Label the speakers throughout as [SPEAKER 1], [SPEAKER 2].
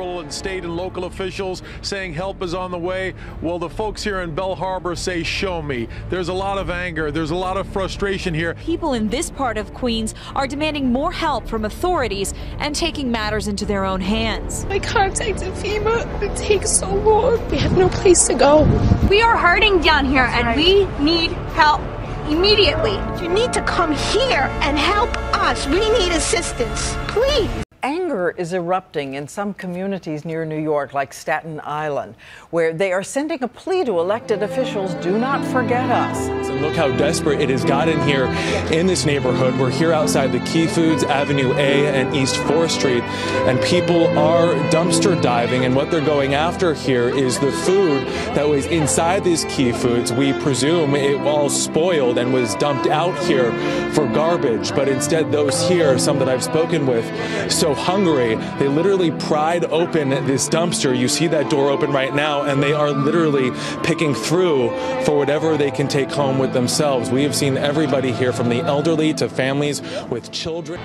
[SPEAKER 1] federal and state and local officials saying help is on the way. Well, the folks here in Belle Harbor say, show me. There's a lot of anger. There's a lot of frustration here.
[SPEAKER 2] People in this part of Queens are demanding more help from authorities and taking matters into their own hands.
[SPEAKER 3] I contacted FEMA. It takes so long. We have no place to go.
[SPEAKER 4] We are hurting down here and we need help immediately.
[SPEAKER 5] You need to come here and help us. We need assistance, please.
[SPEAKER 6] Anger is erupting in some communities near New York, like Staten Island, where they are sending a plea to elected officials, do not forget us.
[SPEAKER 7] And look how desperate it has gotten here in this neighborhood. We're here outside the Key Foods, Avenue A and East 4th Street, and people are dumpster diving, and what they're going after here is the food that was inside these Key Foods. We presume it all spoiled and was dumped out here for garbage, but instead those here, some that I've spoken with, so hungry, they literally pried open this dumpster. You see that door open right now, and they are literally picking through for whatever they can take home with themselves. We have seen everybody here, from the elderly to families with children.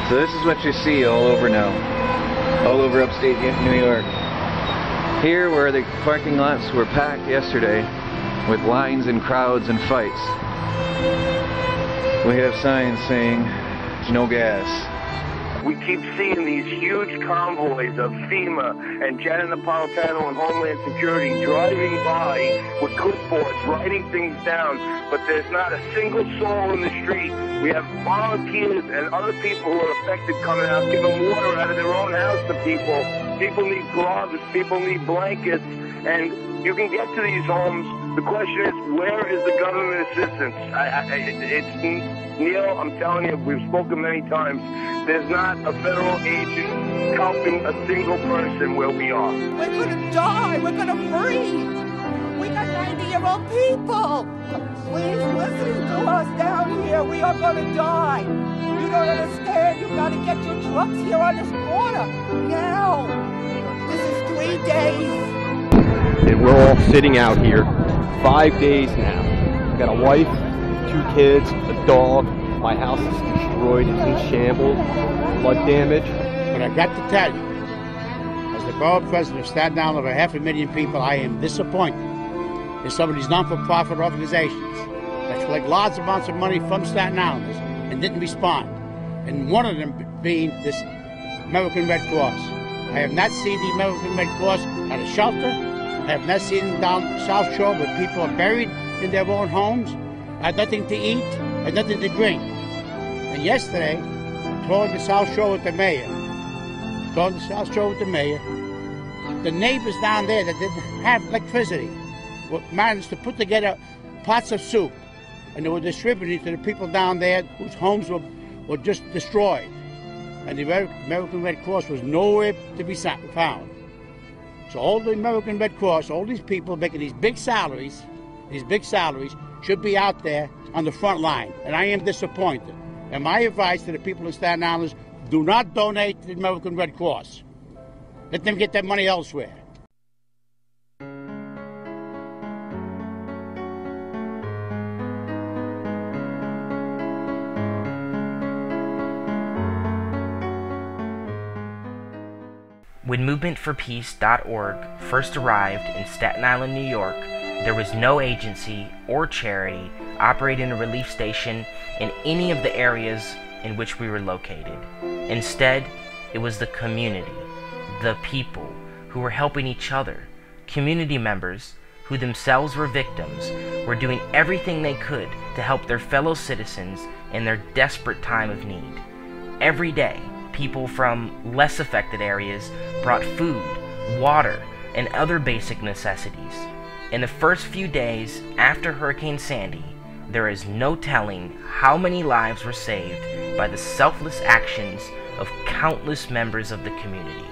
[SPEAKER 8] So this is what you see all over now, all over upstate New York. Here where the parking lots were packed yesterday with lines and crowds and fights, we have signs saying no gas.
[SPEAKER 9] We keep seeing these huge convoys of FEMA and Janet Napolitano and Homeland Security driving by with clipboards, writing things down, but there's not a single soul in the street. We have volunteers and other people who are affected coming out, giving water out of their own house to people. People need gloves, people need blankets, and you can get to these homes. The question is, where is the government assistance? Neil, I'm telling you, we've spoken many times, there's not a federal agent helping a single person where we are.
[SPEAKER 5] We're going to die. We're going to freeze. We got 90-year-old people. Please listen to us down here. We are going to die. You don't understand. You've got to get your trucks here on this corner now. This is 3 days.
[SPEAKER 10] And we're all sitting out here 5 days now. I've got a wife, 2 kids, a dog. My house is destroyed. It's in shambles. Flood damage.
[SPEAKER 11] But I got to tell you, as the borough president of Staten Island, over 500,000 people, I am disappointed in some of these non-for-profit organizations that collect large amounts of money from Staten Islanders and didn't respond. And one of them being this American Red Cross. I have not seen the American Red Cross at a shelter. I have not seen them down South Shore where people are buried in their own homes, had nothing to eat, had nothing to drink. And yesterday, touring the South Shore with the mayor, the neighbors down there that didn't have electricity managed to put together pots of soup, and they were distributing to the people down there whose homes were just destroyed. And the American Red Cross was nowhere to be found. So all the American Red Cross, all these people making these big salaries should be out there on the front line. And I am disappointed. And my advice to the people of Staten Island is, do not donate to the American Red Cross. Let them get that money elsewhere.
[SPEAKER 12] When MovementForPeace.org first arrived in Staten Island, New York, there was no agency or charity operating a relief station in any of the areas in which we were located. Instead, it was the community, the people who were helping each other, community members who themselves were victims, were doing everything they could to help their fellow citizens in their desperate time of need. Every day, people from less affected areas brought food, water, and other basic necessities. In the first few days after Hurricane Sandy, there is no telling how many lives were saved by the selfless actions of countless members of the community.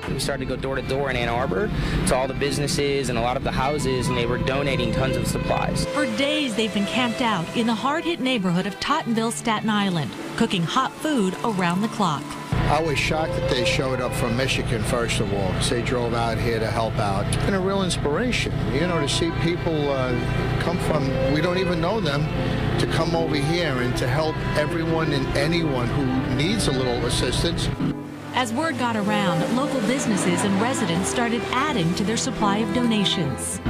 [SPEAKER 13] We started to go door to door in Ann Arbor to all the businesses and a lot of the houses, and they were donating tons of supplies.
[SPEAKER 14] For days, they've been camped out in the hard-hit neighborhood of Tottenville, Staten Island, cooking hot food around the clock.
[SPEAKER 15] I was shocked that they showed up from Michigan, first of all, because they drove out here to help out. It's been a real inspiration, you know, to see people come from, we don't even know them, to come over here and to help everyone and anyone who needs a little assistance.
[SPEAKER 14] As word got around, local businesses and residents started adding to their supply of donations.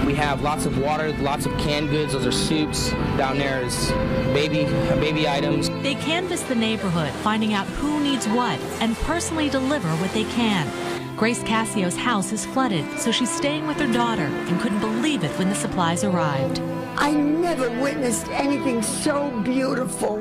[SPEAKER 13] We have lots of water, lots of canned goods. Those are soups. Down there is baby items.
[SPEAKER 14] They canvass the neighborhood, finding out who needs what, and personally deliver what they can. Grace Cassio's house is flooded, so she's staying with her daughter and couldn't believe it when the supplies arrived.
[SPEAKER 16] I never witnessed anything so beautiful.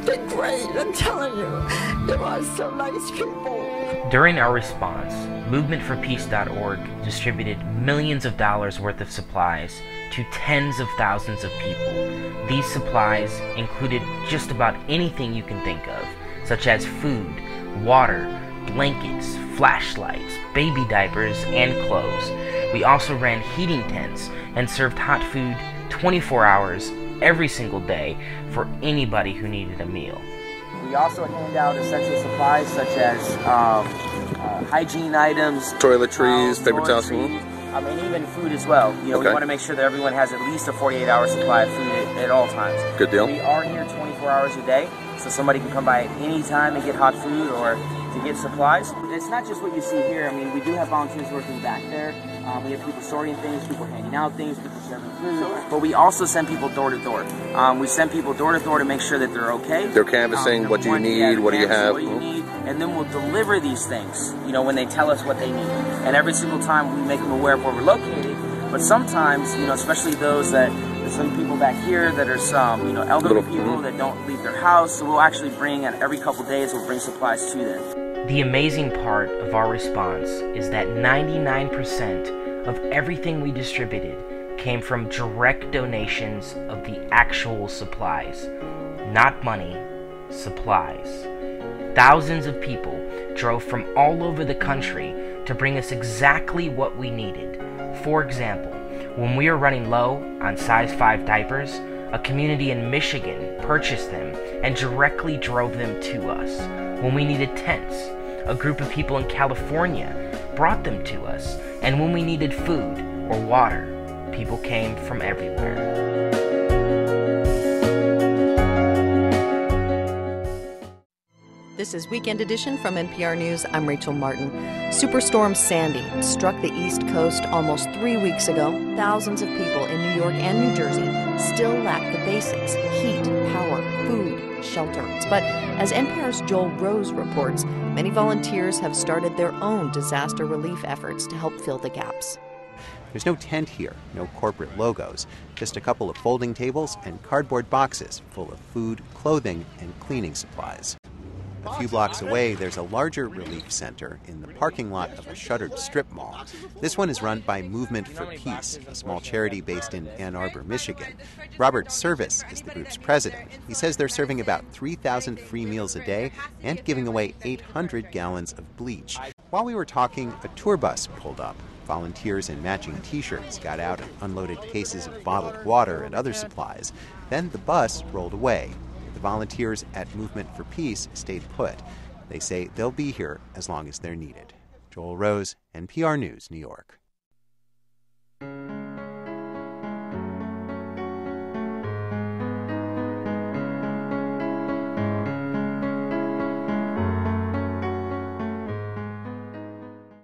[SPEAKER 16] They're great, I'm telling you. They are so nice people.
[SPEAKER 12] During our response, MovementForPeace.org distributed millions of dollars worth of supplies to tens of thousands of people. These supplies included just about anything you can think of, such as food, water, blankets, flashlights, baby diapers, and clothes. We also ran heating tents and served hot food 24 hours every single day for anybody who needed a meal.
[SPEAKER 17] We also hand out essential supplies such as hygiene items,
[SPEAKER 10] toiletries, paper towels,
[SPEAKER 17] and even food as well. You know, we want to make sure that everyone has at least a 48-hour supply of food at all times.
[SPEAKER 10] Good deal.
[SPEAKER 17] We are here 24 hours a day, so somebody can come by at any time and get hot food or to get supplies. It's not just what you see here. I mean, we do have volunteers working back there. We have people sorting things, people handing out things, people serving food. But we also send people door to door. We send people door to door to make sure that they're okay.
[SPEAKER 10] They're canvassing what do you need, what do you have.
[SPEAKER 17] And then we'll deliver these things, you know, when they tell us what they need. And every single time we make them aware of where we're located. But sometimes, you know, especially those that, there's some people back here that are some, you know, elderly people that don't leave their house. So we'll actually bring, and every couple days, we'll bring supplies to them.
[SPEAKER 12] The amazing part of our response is that 99% of everything we distributed came from direct donations of the actual supplies. Not money, supplies. Thousands of people drove from all over the country to bring us exactly what we needed. For example, when we were running low on size 5 diapers, a community in Michigan purchased them and directly drove them to us. When we needed tents, a group of people in California brought them to us. And when we needed food or water, people came from everywhere.
[SPEAKER 18] This is Weekend Edition from NPR News. I'm Rachel Martin. Superstorm Sandy struck the East Coast almost 3 weeks ago. Thousands of people in New York and New Jersey still lack the basics: heat, power, food, shelter. But as NPR's Joel Rose reports, many volunteers have started their own disaster relief efforts to help fill the gaps.
[SPEAKER 19] There's no tent here, no corporate logos, just a couple of folding tables and cardboard boxes full of food, clothing, and cleaning supplies. A few blocks away, there's a larger relief center in the parking lot of a shuttered strip mall. This one is run by Movement for Peace, a small charity based in Ann Arbor, Michigan. Robert Service is the group's president. He says they're serving about 3,000 free meals a day and giving away 800 gallons of bleach. While we were talking, a tour bus pulled up. Volunteers in matching T-shirts got out and unloaded cases of bottled water and other supplies. Then the bus rolled away. The volunteers at Movement for Peace stayed put. They say they'll be here as long as they're needed. Joel Rose, NPR News, New York.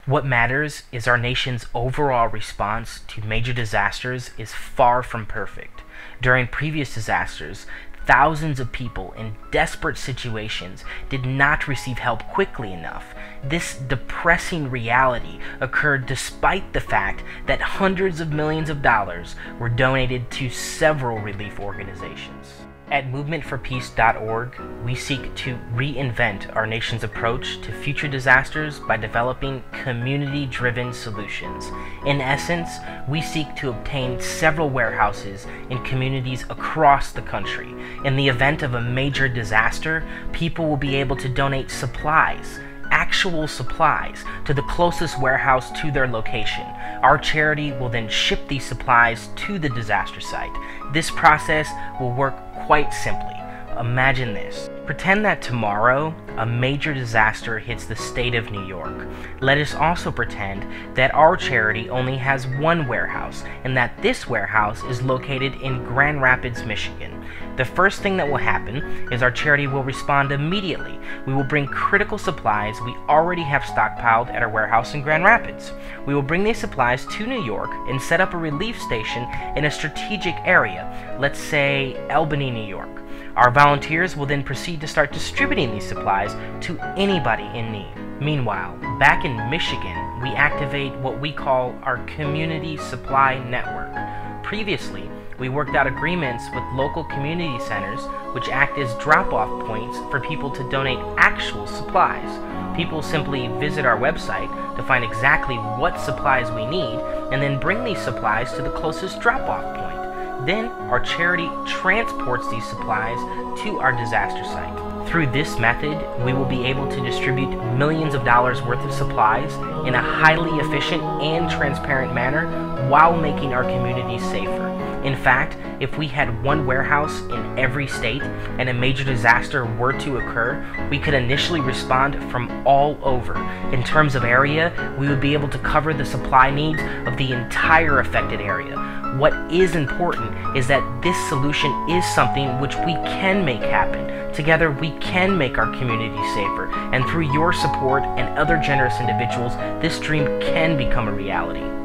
[SPEAKER 12] What matters is our nation's overall response to major disasters is far from perfect. During previous disasters, thousands of people in desperate situations did not receive help quickly enough. This depressing reality occurred despite the fact that hundreds of millions of dollars were donated to several relief organizations. At MovementForPeace.org, we seek to reinvent our nation's approach to future disasters by developing community-driven solutions. In essence, we seek to obtain several warehouses in communities across the country. In the event of a major disaster, people will be able to donate supplies, actual supplies, to the closest warehouse to their location. Our charity will then ship these supplies to the disaster site. This process will work quite simply. Imagine this. Pretend that tomorrow a major disaster hits the state of New York. Let us also pretend that our charity only has one warehouse and that this warehouse is located in Grand Rapids, Michigan. The first thing that will happen is our charity will respond immediately. We will bring critical supplies we already have stockpiled at our warehouse in Grand Rapids. We will bring these supplies to New York and set up a relief station in a strategic area, let's say Albany, New York. Our volunteers will then proceed to start distributing these supplies to anybody in need. Meanwhile, back in Michigan, we activate what we call our Community Supply Network. Previously, we worked out agreements with local community centers which act as drop-off points for people to donate actual supplies. People simply visit our website to find exactly what supplies we need and then bring these supplies to the closest drop-off point. Then our charity transports these supplies to our disaster site. Through this method, we will be able to distribute millions of dollars worth of supplies in a highly efficient and transparent manner while making our communities safer. In fact, if we had one warehouse in every state and a major disaster were to occur, we could initially respond from all over. In terms of area, we would be able to cover the supply needs of the entire affected area. What is important is that this solution is something which we can make happen. Together, we can make our community safer, and through your support and other generous individuals, this dream can become a reality.